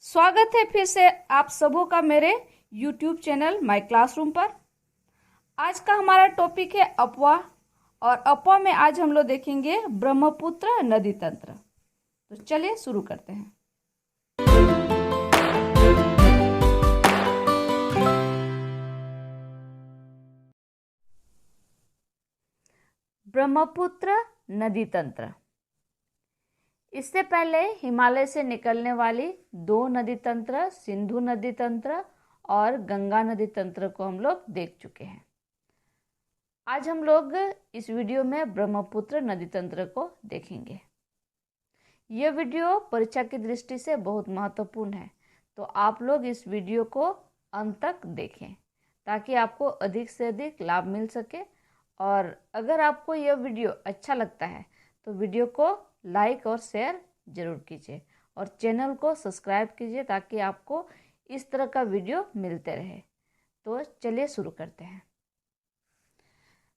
स्वागत है फिर से आप सबों का मेरे YouTube चैनल माय क्लासरूम पर। आज का हमारा टॉपिक है अफवाह, और अफवाह में आज हम लोग देखेंगे ब्रह्मपुत्र नदी तंत्र। तो चलिए शुरू करते हैं। ब्रह्मपुत्र नदी तंत्र। इससे पहले हिमालय से निकलने वाली दो नदी तंत्र, सिंधु नदी तंत्र और गंगा नदी तंत्र को हम लोग देख चुके हैं। आज हम लोग इस वीडियो में ब्रह्मपुत्र नदी तंत्र को देखेंगे। यह वीडियो परीक्षा की दृष्टि से बहुत महत्वपूर्ण है, तो आप लोग इस वीडियो को अंत तक देखें ताकि आपको अधिक से अधिक लाभ मिल सके। और अगर आपको यह वीडियो अच्छा लगता है तो वीडियो को लाइक और शेयर जरूर कीजिए और चैनल को सब्सक्राइब कीजिए ताकि आपको इस तरह का वीडियो मिलते रहे। तो चलिए शुरू करते हैं।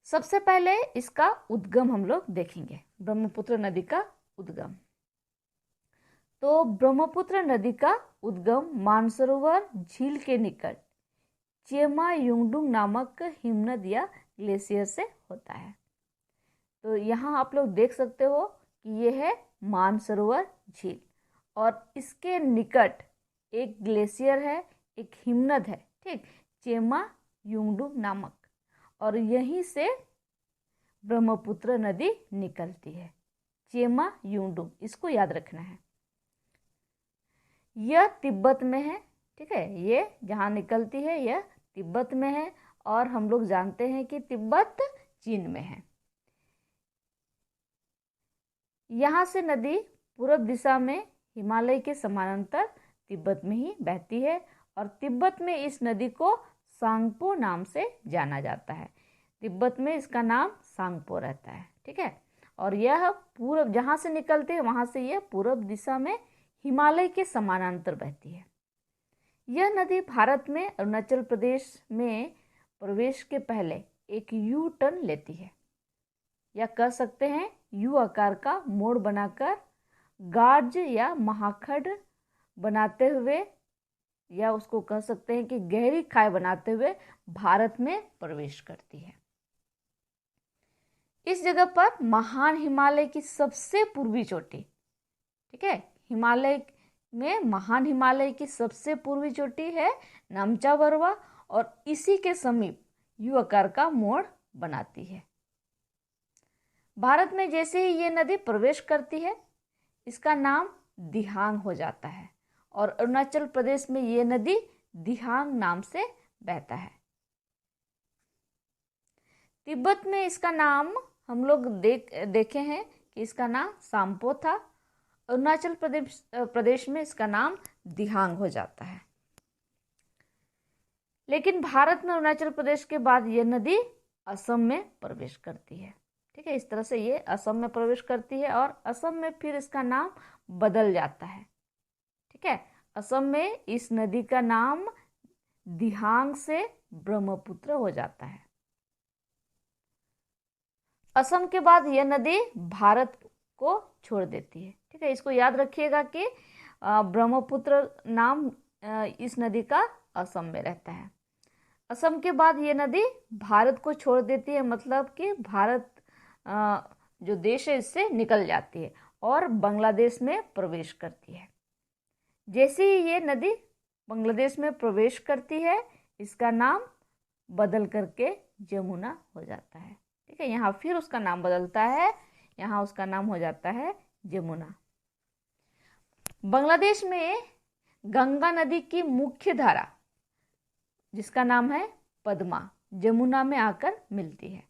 सबसे पहले इसका उद्गम हम लोग देखेंगे, ब्रह्मपुत्र नदी का उद्गम। तो ब्रह्मपुत्र नदी का उद्गम मानसरोवर झील के निकट चेमा युंगडुंग नामक हिमनद या ग्लेशियर से होता है। तो यहाँ आप लोग देख सकते हो कि यह है मानसरोवर झील और इसके निकट एक ग्लेशियर है, एक हिमनद है, ठीक, चेमा युंगडुंग नामक, और यहीं से ब्रह्मपुत्र नदी निकलती है। चेमा युंगडुंग, इसको याद रखना है। यह तिब्बत में है, ठीक है, ये जहाँ निकलती है यह तिब्बत में है और हम लोग जानते हैं कि तिब्बत चीन में है। यहाँ से नदी पूर्व दिशा में हिमालय के समानांतर तिब्बत में ही बहती है और तिब्बत में इस नदी को सांगपो नाम से जाना जाता है। तिब्बत में इसका नाम सांगपो रहता है, ठीक है। और यह पूर्व, जहाँ से निकलते हैं वहाँ से यह पूर्व दिशा में हिमालय के समानांतर बहती है। यह नदी भारत में अरुणाचल प्रदेश में प्रवेश के पहले एक यू टर्न लेती है, या कह सकते हैं यू आकार का मोड़ बनाकर गार्ज या महाखंड बनाते हुए, या उसको कह सकते हैं कि गहरी खाई बनाते हुए भारत में प्रवेश करती है। इस जगह पर महान हिमालय की सबसे पूर्वी चोटी, ठीक है, हिमालय में महान हिमालय की सबसे पूर्वी चोटी है नामचा बरवा और इसी के समीप यू आकार का मोड़ बनाती है। भारत में जैसे ही ये नदी प्रवेश करती है इसका नाम दिहांग हो जाता है और अरुणाचल प्रदेश में ये नदी दिहांग नाम से बहता है। तिब्बत में इसका नाम हम लोग देखे हैं कि इसका नाम सांपो था। अरुणाचल प्रदेश में इसका नाम दिहांग हो जाता है। लेकिन भारत में अरुणाचल प्रदेश के बाद यह नदी असम में प्रवेश करती है, ठीक है। इस तरह से ये असम में प्रवेश करती है और असम में फिर इसका नाम बदल जाता है, ठीक है। असम में इस नदी का नाम दिहांग से ब्रह्मपुत्र हो जाता है। असम के बाद यह नदी भारत को छोड़ देती है, ठीक है। इसको याद रखिएगा कि ब्रह्मपुत्र नाम इस नदी का असम में रहता है। असम के बाद ये नदी भारत को छोड़ देती है, मतलब कि भारत जो देश है इससे निकल जाती है और बांग्लादेश में प्रवेश करती है। जैसे ही ये नदी बांग्लादेश में प्रवेश करती है इसका नाम बदल करके जमुना हो जाता है, ठीक है। यहाँ फिर उसका नाम बदलता है, यहाँ उसका नाम हो जाता है जमुना। बांग्लादेश में गंगा नदी की मुख्य धारा जिसका नाम है पद्मा जमुना में आकर मिलती है,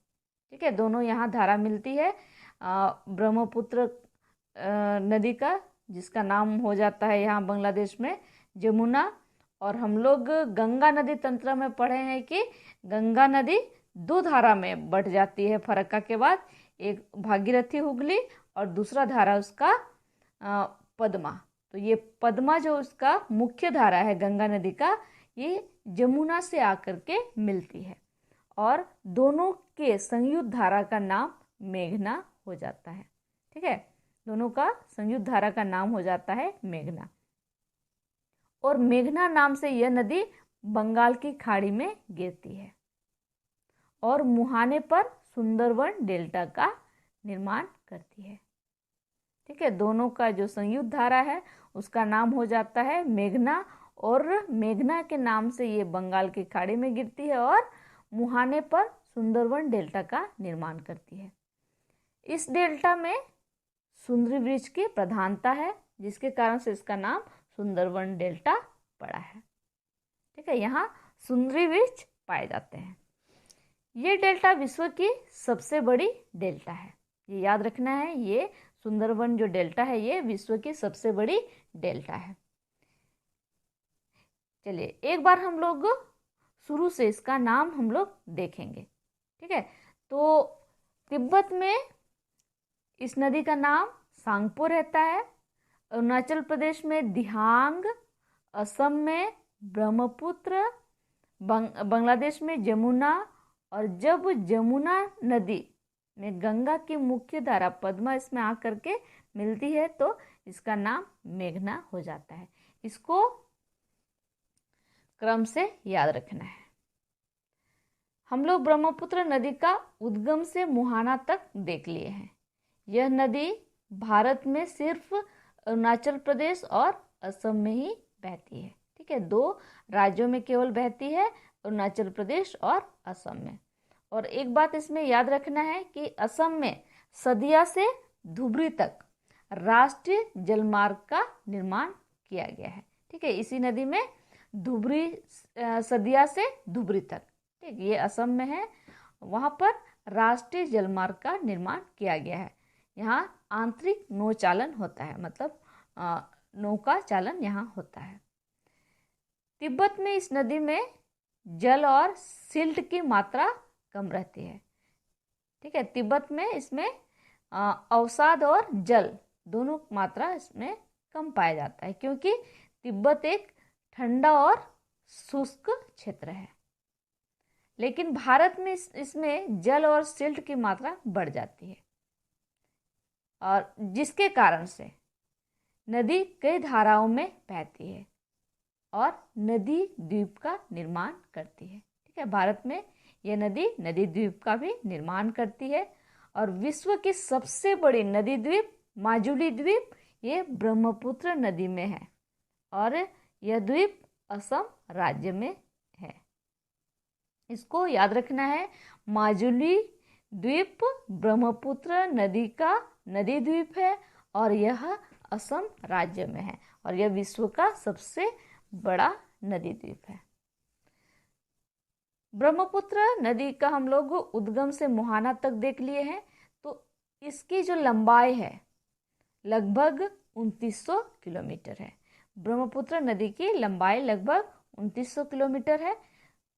ठीक है। दोनों यहाँ धारा मिलती है। ब्रह्मपुत्र नदी का जिसका नाम हो जाता है यहाँ बांग्लादेश में जमुना, और हम लोग गंगा नदी तंत्र में पढ़े हैं कि गंगा नदी दो धारा में बट जाती है फरक्का के बाद, एक भागीरथी हुगली और दूसरा धारा उसका पद्मा। तो ये पद्मा जो उसका मुख्य धारा है गंगा नदी का, ये जमुना से आकर के मिलती है और दोनों के संयुक्त धारा का नाम मेघना हो जाता है, ठीक है। दोनों का संयुक्त धारा का नाम हो जाता है मेघना। और मेघना नाम से यह नदी बंगाल की खाड़ी में गिरती है और मुहाने पर सुंदरवन डेल्टा का निर्माण करती है। ठीक है, दोनों का जो संयुक्त धारा है उसका नाम हो जाता है मेघना, और मेघना के नाम से ये बंगाल की खाड़ी में गिरती है और मुहाने पर सुंदरवन डेल्टा का निर्माण करती है। इस डेल्टा में सुंदरी वृक्ष की प्रधानता है, जिसके कारण से इसका नाम सुंदरवन डेल्टा पड़ा है। ठीक है, यहाँ सुंदरी वृक्ष पाए जाते हैं। ये डेल्टा विश्व की सबसे बड़ी डेल्टा है, ये याद रखना है। ये सुंदरवन जो डेल्टा है ये विश्व की सबसे बड़ी डेल्टा है। चलिए एक बार हम लोग शुरू से इसका नाम हम लोग देखेंगे। ठीक है, तो तिब्बत में इस नदी का नाम सांगपो रहता है, अरुणाचल प्रदेश में दिहांग, असम में ब्रह्मपुत्र, बांग्लादेश में जमुना, और जब जमुना नदी में गंगा की मुख्य धारा पद्मा इसमें आकर के मिलती है तो इसका नाम मेघना हो जाता है। इसको क्रम से याद रखना है। हम लोग ब्रह्मपुत्र नदी का उद्गम से मुहाना तक देख लिए हैं। यह नदी भारत में सिर्फ अरुणाचल प्रदेश और असम में ही बहती है। ठीक है, 2 राज्यों में केवल बहती है, अरुणाचल प्रदेश और असम में। और एक बात इसमें याद रखना है कि असम में सदिया से धुबरी तक राष्ट्रीय जलमार्ग का निर्माण किया गया है। ठीक है, इसी नदी में धुबरी, सदिया से धुबरी तक, ठीक, ये असम में है, वहाँ पर राष्ट्रीय जलमार्ग का निर्माण किया गया है। यहाँ आंतरिक नौचालन होता है, मतलब नौका चालन यहाँ होता है। तिब्बत में इस नदी में जल और सिल्ट की मात्रा कम रहती है। ठीक है, तिब्बत में इसमें अवसाद और जल दोनों मात्रा इसमें कम पाया जाता है, क्योंकि तिब्बत एक ठंडा और शुष्क क्षेत्र है। लेकिन भारत में इसमें जल और सिल्ट की मात्रा बढ़ जाती है, और जिसके कारण से नदी कई धाराओं में बहती है और नदी द्वीप का निर्माण करती है। ठीक है, भारत में यह नदी नदी द्वीप का भी निर्माण करती है। और विश्व की सबसे बड़ी नदी द्वीप माजुली द्वीप ये ब्रह्मपुत्र नदी में है, और यह द्वीप असम राज्य में है। इसको याद रखना है, माजुली द्वीप ब्रह्मपुत्र नदी का नदी द्वीप है और यह असम राज्य में है, और यह विश्व का सबसे बड़ा नदी द्वीप है। ब्रह्मपुत्र नदी का हम लोग उद्गम से मुहाना तक देख लिए हैं। तो इसकी जो लंबाई है लगभग 2900 किलोमीटर है। ब्रह्मपुत्र नदी की लंबाई लगभग 2900 किलोमीटर है,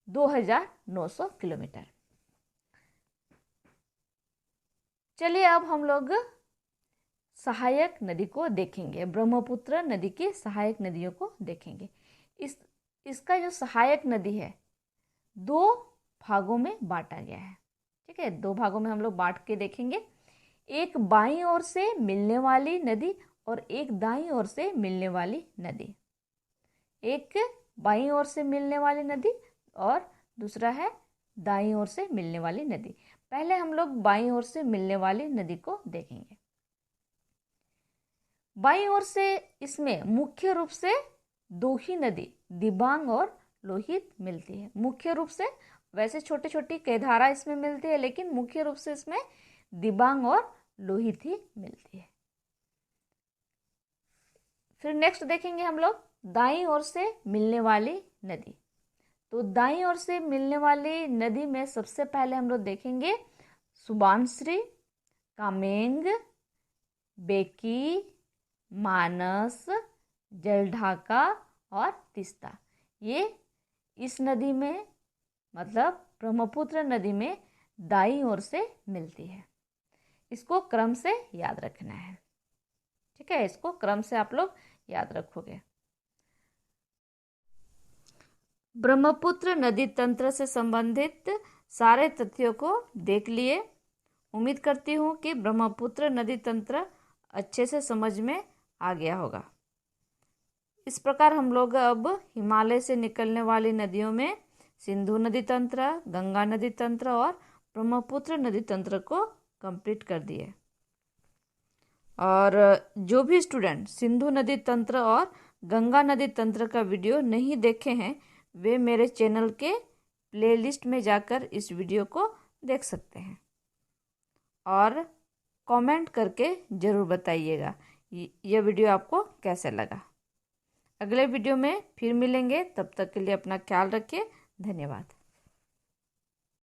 2900 किलोमीटर। चलिए अब हम लोग सहायक नदी को देखेंगे, ब्रह्मपुत्र नदी की सहायक नदियों को देखेंगे। इसका जो सहायक नदी है 2 भागों में बांटा गया है। ठीक है, 2 भागों में हम लोग बांट के देखेंगे। एक बाईं ओर से मिलने वाली नदी और एक दाईं ओर से मिलने वाली नदी। एक बाईं ओर से मिलने वाली नदी और दूसरा है दाईं ओर से मिलने वाली नदी। पहले हम लोग बाईं ओर से मिलने वाली नदी को देखेंगे। बाईं ओर से इसमें मुख्य रूप से 2 ही नदी दिबांग और लोहित मिलती है। मुख्य रूप से, वैसे छोटी छोटी कई धारा इसमें मिलती है, लेकिन मुख्य रूप से इसमें दिबांग और लोहित ही मिलती है। फिर नेक्स्ट देखेंगे हम लोग दाईं ओर से मिलने वाली नदी। तो दाईं ओर से मिलने वाली नदी में सबसे पहले हम लोग देखेंगे सुबानश्री, कामेंग, बेकी, मानस, जलढाका और तीस्ता। ये इस नदी में, मतलब ब्रह्मपुत्र नदी में दाईं ओर से मिलती है। इसको क्रम से याद रखना है। ठीक है, इसको क्रम से आप लोग याद रखोगे। ब्रह्मपुत्र नदी तंत्र से संबंधित सारे तथ्यों को देख लिए। उम्मीद करती हूँ कि ब्रह्मपुत्र नदी तंत्र अच्छे से समझ में आ गया होगा। इस प्रकार हम लोग अब हिमालय से निकलने वाली नदियों में सिंधु नदी तंत्र, गंगा नदी तंत्र और ब्रह्मपुत्र नदी तंत्र को कंप्लीट कर दिए। और जो भी स्टूडेंट सिंधु नदी तंत्र और गंगा नदी तंत्र का वीडियो नहीं देखे हैं वे मेरे चैनल के प्लेलिस्ट में जाकर इस वीडियो को देख सकते हैं। और कमेंट करके ज़रूर बताइएगा यह वीडियो आपको कैसे लगा। अगले वीडियो में फिर मिलेंगे, तब तक के लिए अपना ख्याल रखिए। धन्यवाद।